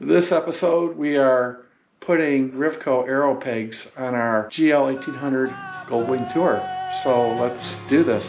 This episode, we are putting RIVCO Aero pegs on our GL1800 Goldwing tour. So let's do this.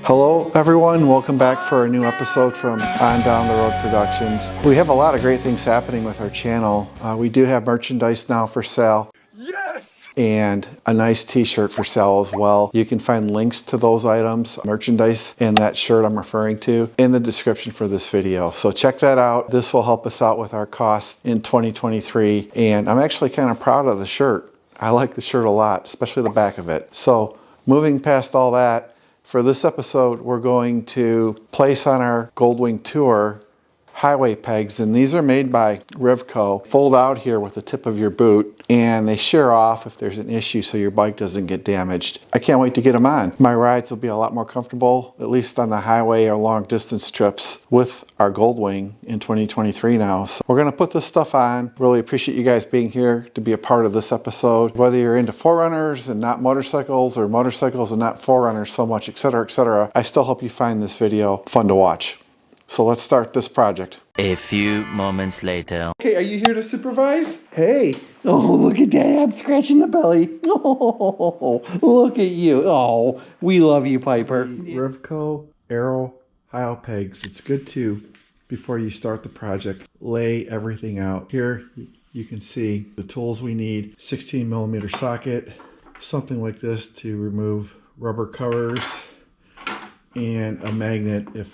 Hello everyone, welcome back for a new episode from On Down the Road Productions. We have a lot of great things happening with our channel. We do have merchandise now for sale. Yes! And a nice t-shirt for sale as well. You can find links to those items, merchandise, and that shirt I'm referring to in the description for this video. So check that out. This will help us out with our costs in 2023. And I'm actually kind of proud of the shirt. I like the shirt a lot, especially the back of it. So moving past all that, for this episode, we're going to place on our Goldwing tour highway pegs, and these are made by RIVCO. Fold out here with the tip of your boot, and they shear off if there's an issue so your bike doesn't get damaged. I can't wait to get them on. My rides will be a lot more comfortable, at least on the highway or long distance trips with our Goldwing in 2023 now. So we're gonna put this stuff on. Really appreciate you guys being here to be a part of this episode. Whether you're into forerunners and not motorcycles, or motorcycles and not forerunners so much, etc., I still hope you find this video fun to watch. So let's start this project. A few moments later. Okay, are you here to supervise? Hey. Oh, look at that. I'm scratching the belly. Oh, look at you. Oh, we love you, Piper. RIVCO Aero High pegs. It's good to, before you start the project, lay everything out. Here you can see the tools we need. 16mm socket, something like this to remove rubber covers, and a magnet if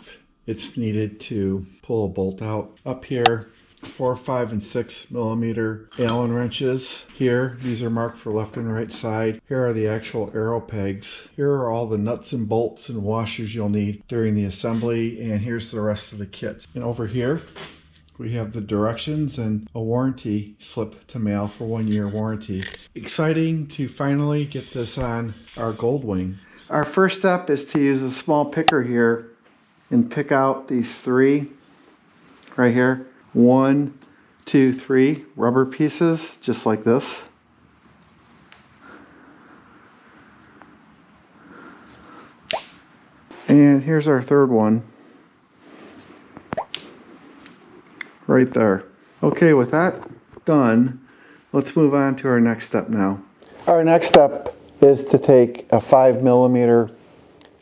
it's needed to pull a bolt out. Up here, 4, 5, and 6mm Allen wrenches. Here, these are marked for left and right side. Here are the actual Aero pegs. Here are all the nuts and bolts and washers you'll need during the assembly, and here's the rest of the kits. And over here, we have the directions and a warranty slip to mail for 1-year warranty. Exciting to finally get this on our Goldwing. Our first step is to use a small picker here and pick out these 3 right here. 1, 2, 3 rubber pieces, just like this. And here's our third one. Right there. Okay, with that done, let's move on to our next step now. Our next step is to take a 5mm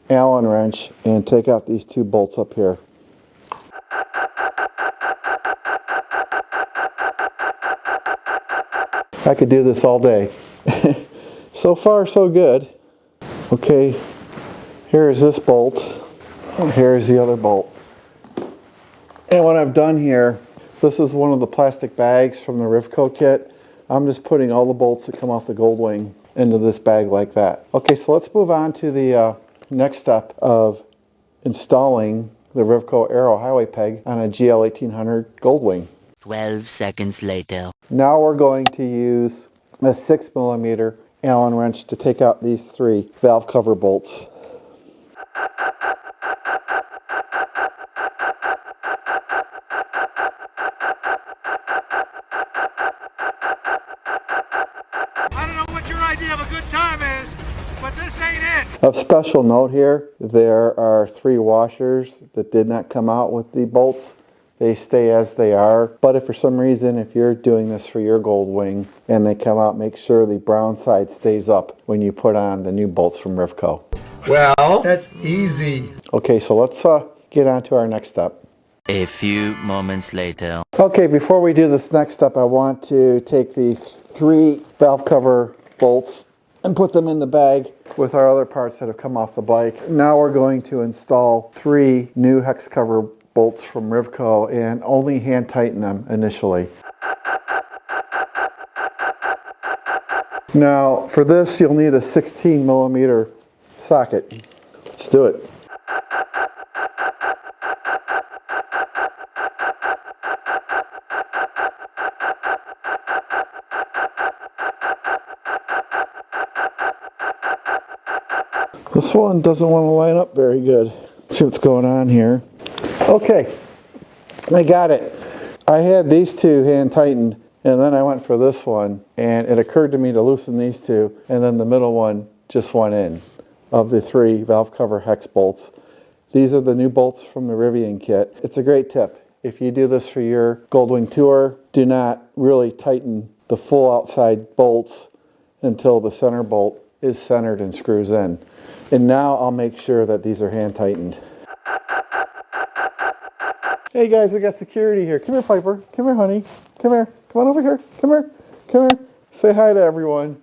Allen wrench and take out these 2 bolts up here. I could do this all day. So far, so good. Okay, here is this bolt. Here is the other bolt. And what I've done here, this is one of the plastic bags from the RIVCO kit. I'm just putting all the bolts that come off the Goldwing into this bag like that. Okay, so let's move on to the next step of installing the RIVCO Aero highway peg on a GL1800 Goldwing. 12 seconds later. Now we're going to use a 6mm Allen wrench to take out these 3 valve cover bolts. I don't know what your idea of a good time is, but this ain't it. Of special note here, there are 3 washers that did not come out with the bolts. They stay as they are, but if for some reason, if you're doing this for your Goldwing and they come out, make sure the brown side stays up when you put on the new bolts from RIVCO. Well, that's easy. Okay, so let's get on to our next step. A few moments later. Okay, before we do this next step, I want to take the 3 valve cover bolts and put them in the bag with our other parts that have come off the bike. Now we're going to install 3 new hex cover bolts from RIVCO and only hand tighten them initially. Now for this you'll need a 16mm socket. Let's do it. This one doesn't want to line up very good. Let's see what's going on here. Okay, I got it. I had these 2 hand tightened And then I went for this one, and it occurred to me to loosen these two, and then the middle one just went in of the 3 valve cover hex bolts. These are the new bolts from the Rivian kit. It's a great tip. If you do this for your Goldwing tour, do not really tighten the full outside bolts until the center bolt is centered and screws in. And now I'll make sure that these are hand tightened. Hey guys, we got security here. Come here, Piper. Come here, honey. Come here. Come on over here. Come here. Come here. Say hi to everyone.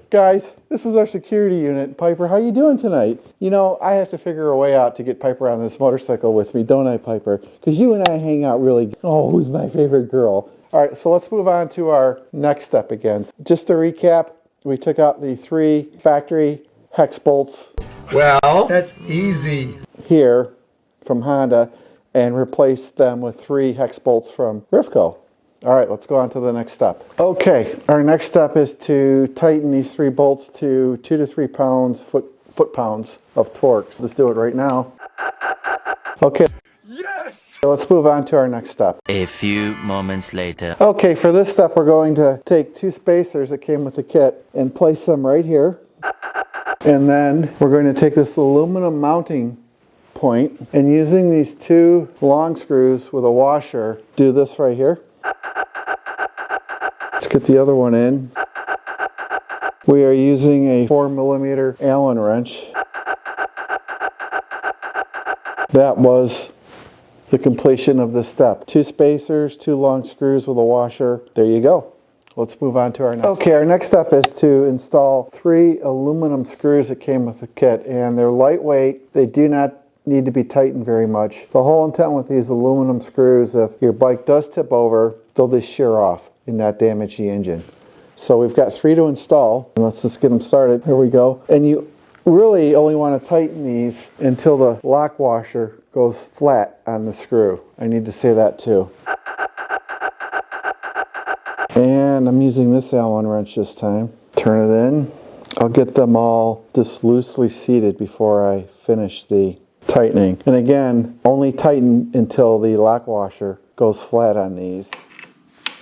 Guys, this is our security unit. Piper, how you doing tonight? You know, I have to figure a way out to get Piper on this motorcycle with me, don't I, Piper? Because you and I hang out really. Oh, who's my favorite girl? All right, so let's move on to our next step again. Just to recap, we took out the 3 factory hex bolts. Well, that's easy. Here from Honda, and replaced them with 3 hex bolts from RIVCO. All right, let's go on to the next step. Okay, our next step is to tighten these 3 bolts to 2 to 3 pounds, foot-pounds of torque. So let's do it right now. Okay. Yes! Let's move on to our next step. A few moments later. Okay, for this step, we're going to take 2 spacers that came with the kit and place them right here. And then we're going to take this aluminum mounting point, and using these 2 long screws with a washer, do this right here. Let's get the other one in. We are using a 4mm Allen wrench. That was the completion of this step. 2 spacers, 2 long screws with a washer. There you go. Let's move on to our next. Okay, our next step is to install 3 aluminum screws that came with the kit, and they're lightweight. They do not need to be tightened very much. The whole intent with these aluminum screws, if your bike does tip over, they'll just shear off and not damage the engine. So we've got 3 to install, and let's just get them started. Here we go. And you really only want to tighten these until the lock washer goes flat on the screw. I need to say that too. And I'm using this Allen wrench this time. Turn it in. I'll get them all just loosely seated before I finish the tightening. And again, only tighten until the lock washer goes flat on these.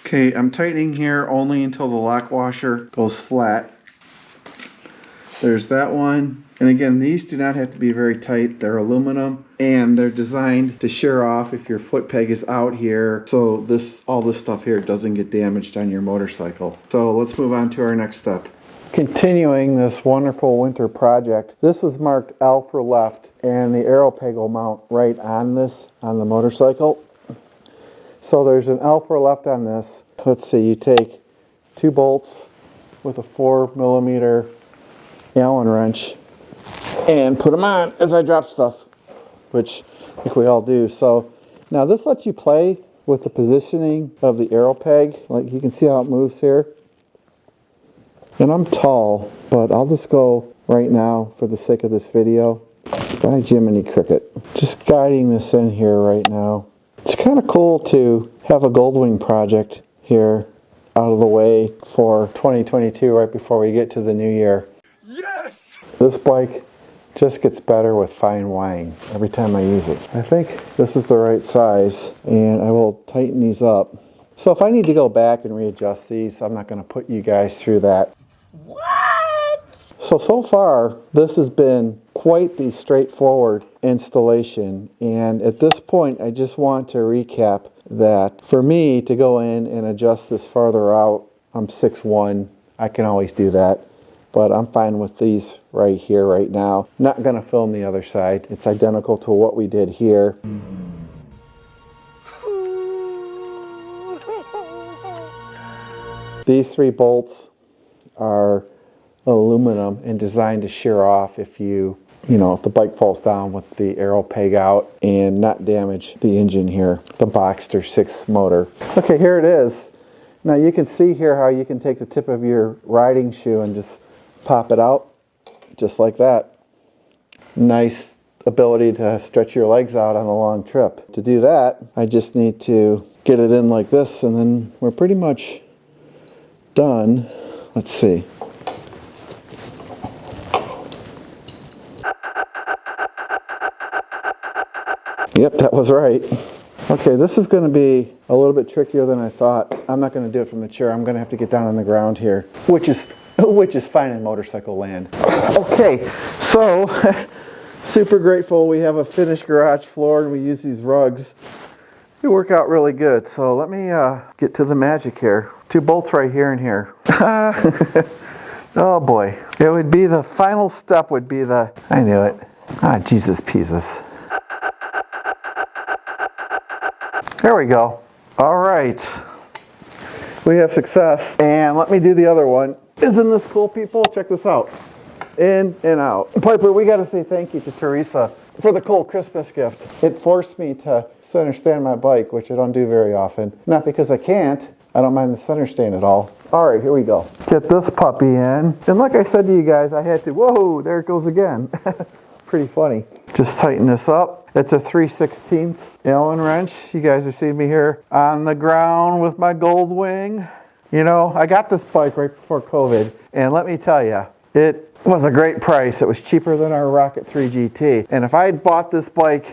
Okay, I'm tightening here only until the lock washer goes flat. There's that one. And again, these do not have to be very tight. They're aluminum and they're designed to shear off if your foot peg is out here. So all this stuff here doesn't get damaged on your motorcycle. So let's move on to our next step. Continuing this wonderful winter project, this is marked L for left, and the Aero peg will mount right on this, on the motorcycle. So there's an L for left on this. Let's see, you take 2 bolts with a 4mm Allen wrench and put them on as I drop stuff, which I think we all do. So now this lets you play with the positioning of the Aero peg. Like you can see how it moves here. And I'm tall, but I'll just go right now for the sake of this video. By Jiminy Cricket. Just guiding this in here right now. It's kind of cool to have a Goldwing project here out of the way for 2022 right before we get to the new year. Yes! This bike just gets better with fine wine every time I use it. I think this is the right size, and I will tighten these up. So if I need to go back and readjust these, I'm not going to put you guys through that. What? So far, this has been quite the straightforward installation. And at this point, I just want to recap that for me to go in and adjust this farther out, I'm 6'1". I can always do that. But I'm fine with these right here, right now. Not going to film the other side. It's identical to what we did here. These 3 bolts are aluminum and designed to shear off if if the bike falls down with the Aero peg out and not damage the engine here, the Boxster 6 motor. Okay, here it is. Now you can see here how you can take the tip of your riding shoe and just pop it out, just like that. Nice ability to stretch your legs out on a long trip. To do that, I just need to get it in like this, and then we're pretty much done. Let's see. Yep, that was right. Okay, this is going to be a little bit trickier than I thought. I'm not going to do it from the chair. I'm going to have to get down on the ground here, which is fine in motorcycle land. Okay, so super grateful we have a finished garage floor and we use these rugs. They work out really good. So let me get to the magic here. 2 bolts right here and here. Oh boy. It would be the final step would be the, I knew it. Ah, Jesus Peasus. There we go. All right. We have success. And let me do the other one. Isn't this cool, people? Check this out. In and out. Piper, we got to say thank you to Teresa for the cool Christmas gift. It forced me to center stand my bike, which I don't do very often. Not because I can't. I don't mind the center stand at all. All right, here we go. Get this puppy in. And like I said to you guys, I had to, whoa, there it goes again. Pretty funny. Just tighten this up. It's a 3/16 Allen wrench. You guys are seeing me here on the ground with my Goldwing. You know, I got this bike right before COVID, and let me tell you, it was a great price. It was cheaper than our Rocket 3 GT. And if I had bought this bike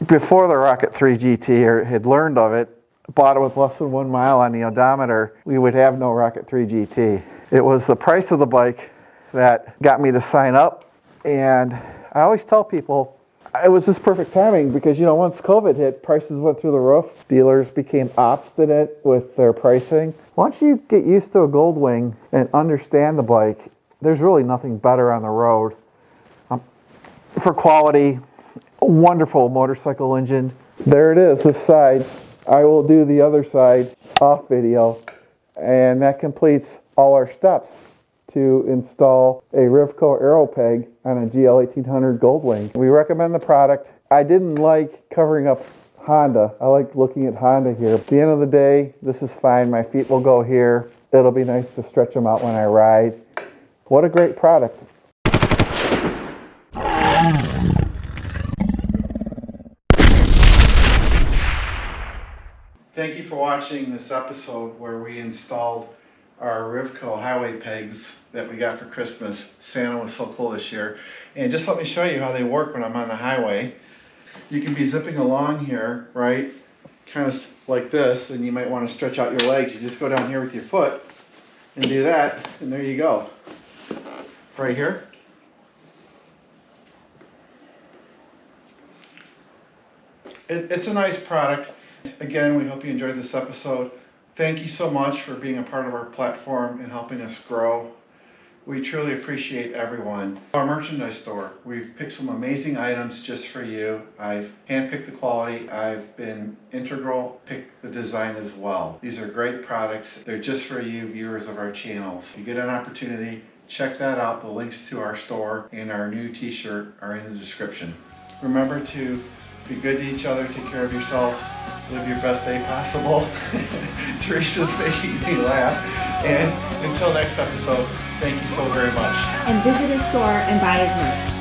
before the Rocket 3 GT or had learned of it, bought it with less than 1 mile on the odometer, we would have no Rocket 3 GT. It was the price of the bike that got me to sign up. And I always tell people, it was just perfect timing because, you know, once COVID hit, prices went through the roof. Dealers became obstinate with their pricing. Once you get used to a Goldwing and understand the bike, there's really nothing better on the road. For quality, a wonderful motorcycle engine. There it is, this side. I will do the other side off video. And that completes all our steps to install a RIVCO Aero peg on a GL1800 Goldwing. We recommend the product. I didn't like covering up Honda. I like looking at Honda here. At the end of the day, this is fine. My feet will go here. It'll be nice to stretch them out when I ride. What a great product. Thank you for watching this episode where we installed our RIVCO highway pegs that we got for Christmas. Santa was so cool this year. And just let me show you how they work when I'm on the highway. You can be zipping along here, right? Kind of like this, and you might want to stretch out your legs. You just go down here with your foot and do that, and there you go. Right here. It's a nice product. Again, we hope you enjoyed this episode. Thank you so much for being a part of our platform and helping us grow. We truly appreciate everyone. Our merchandise store, we've picked some amazing items just for you. I've handpicked the quality. I've been integral, picked the design as well. These are great products. They're just for you viewers of our channels. If you get an opportunity, check that out. The links to our store and our new t-shirt are in the description. Remember to be good to each other, take care of yourselves, live your best day possible. Teresa's making me laugh. And until next episode, thank you so very much. And visit his store and buy his merch.